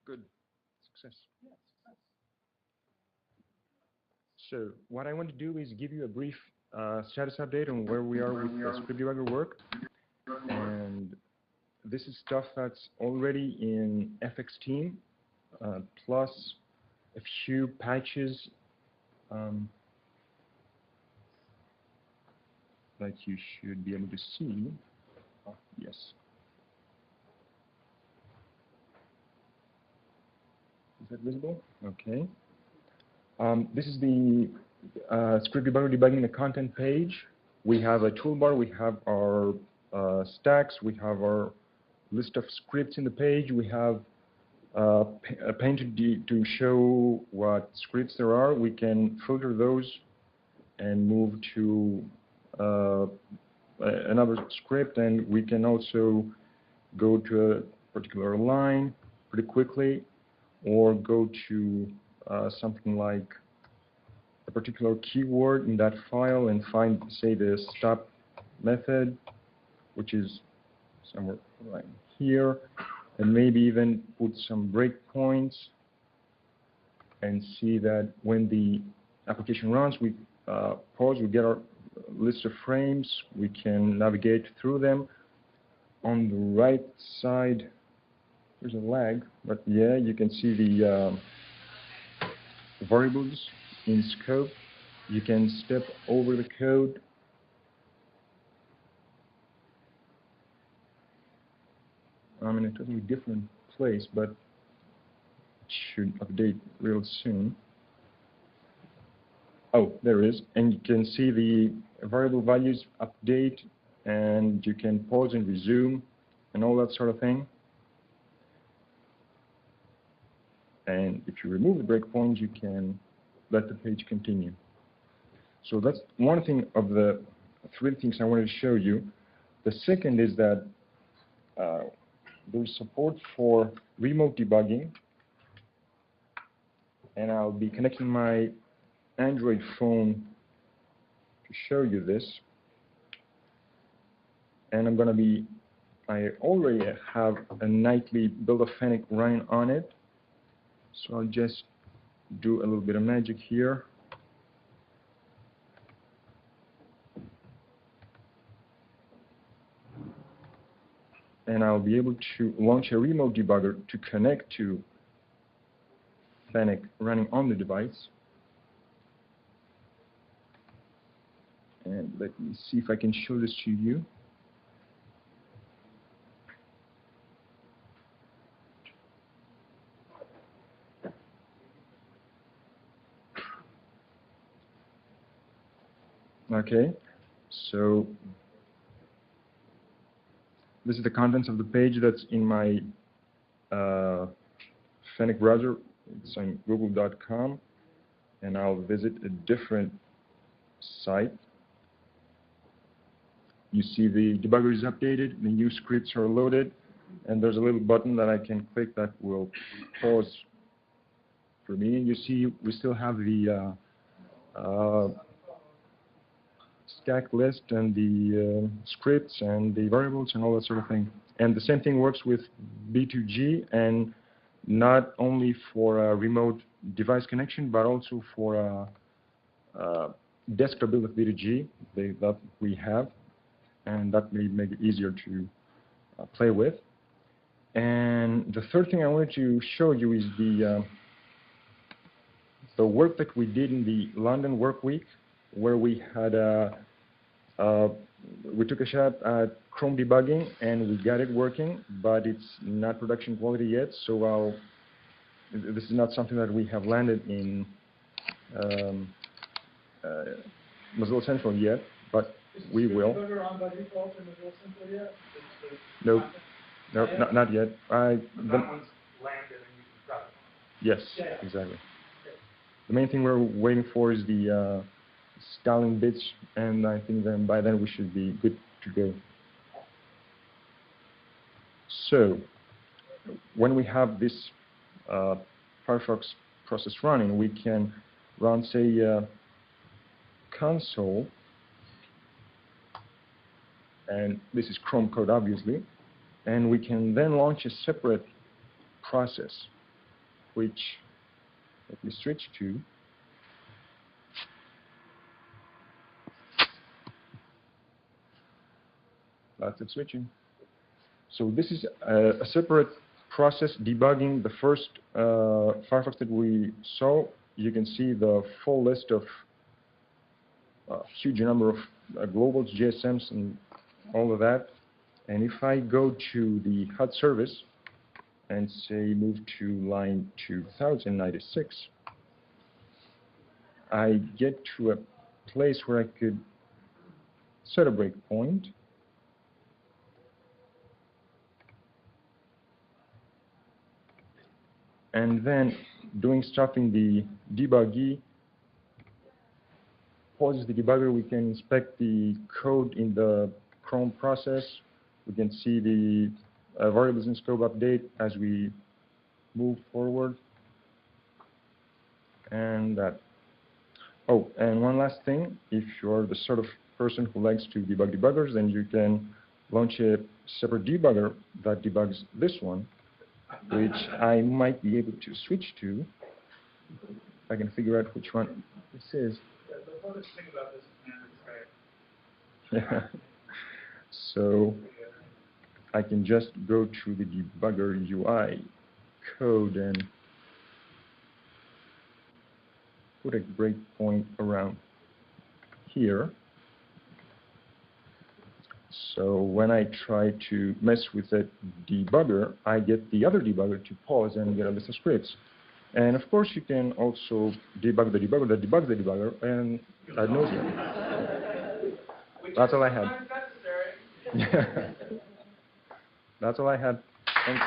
Good. Success. So what I want to do is give you a brief status update on where we are with the script debugger work. And this is stuff that's already in FX team, plus a few patches that you should be able to see. Oh, yes. Is that visible? Okay. This is the script debugger debugging the content page. We have a toolbar, we have our stacks, we have our list of scripts in the page, we have a pane to show what scripts there are. We can filter those and move to another script, and we can also go to a particular line pretty quickly, or go to something like a particular keyword in that file and find, say, the stop method, which is somewhere right here, and maybe even put some breakpoints and see that when the application runs, we pause, we get our list of frames, we can navigate through them. On the right side, there's a lag, but yeah, you can see the variables in scope. You can step over the code. I'm in a totally different place, but it should update real soon. Oh, there it is. And you can see the variable values update, and you can pause and resume and all that sort of thing. And if you remove the breakpoint, you can let the page continue. So that's one thing of the three things I wanted to show you. The second is that there's support for remote debugging, and I'll be connecting my Android phone to show you this. And I already have a nightly build of Fennec running on it. So I'll just do a little bit of magic here. And I'll be able to launch a remote debugger to connect to Fennec running on the device. And let me see if I can show this to you. Okay, so this is the contents of the page that's in my Fennec browser. It's on google.com, and I'll visit a different site. You see the debugger is updated, the new scripts are loaded, and there's a little button that I can click that will pause for me. And you see we still have the stack list and the scripts and the variables and all that sort of thing. And the same thing works with B2G, and not only for a remote device connection, but also for a desktop build of B2G that we have, and that may make it easier to play with. And the third thing I wanted to show you is the work that we did in the London Work Week, where we had we took a shot at Chrome debugging, and we got it working, but it's not production quality yet. So this is not something that we have landed in Mozilla Central yet, but we will. No, not yet. That one's landed and you can try it. Yes, exactly. The main thing we're waiting for is the styling bits, and I think then by then we should be good to go. So when we have this Firefox process running, we can run, say, console, and this is Chrome code obviously, and we can then launch a separate process. let me switch to. That's it switching. So this is a separate process debugging the first Firefox that we saw. You can see the full list of a huge number of globals, GSMs, and all of that. And if I go to the HUD service and say move to line 2096, I get to a place where I could set a breakpoint. And then doing stuff in the debuggy pauses the debugger. We can inspect the code in the Chrome process. We can see the variables in scope update as we move forward. And that. Oh, and one last thing. If you're the sort of person who likes to debug debuggers, then you can launch a separate debugger that debugs this one, which I might be able to switch to. If I can figure out which one this is. Yeah, the hardest thing about this is managing. So I can just go to the debugger UI code and put a breakpoint around here. So when I try to mess with that debugger, I get the other debugger to pause and get a list of scripts. And of course, you can also debug the debugger that debugs the debugger, and that knows it. That's all I had. That's all I had. Thanks.